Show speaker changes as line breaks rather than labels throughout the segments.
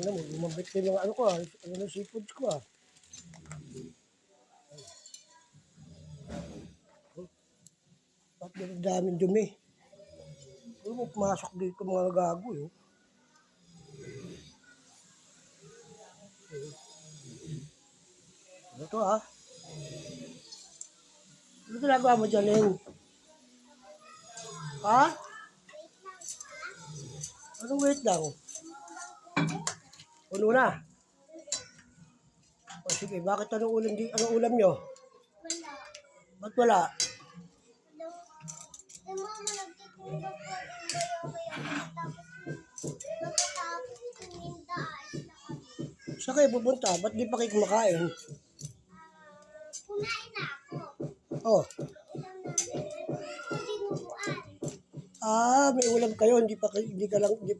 Ano mo, lumabit din yung ano ko ano ng seafoods ko Bakit ganun daming dumi? Ano mo, pumasok dito mga gago Ano to Ano ginagawa mo dyan, Eng? Ha? Anong wait lang? Puno na. O sige, bakit anong ulam nyo?
Wala.
Ba't wala?
Mama, nagtitinda po yung mayaman tapos matatapos tuminda ayos na kami.
Saan kayo pupunta? Ba't di pa kayo kumakain?
Kumain na ako.
Oh.
Ulam namin dinuguan.
May ulam kayo, hindi pa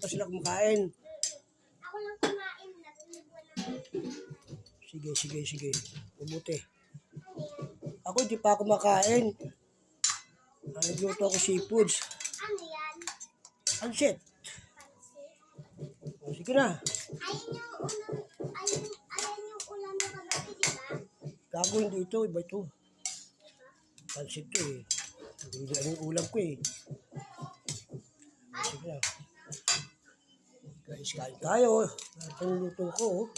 sila kumakain.
Ako lang kumain na tinuguan namin.
Sige. Mabuti. Ako hindi pa ako makain. Nagluto ako seafoods.
Ano yan?
Pansit.
Pansit?
O, sige na.
Ayan yung ulam mo kagabi, di ba?
Gago hindi ito, iba ito. Pansit to Hindi lang yung ulam ko Sige na. Guys, kain tayo. Ito yung luto ko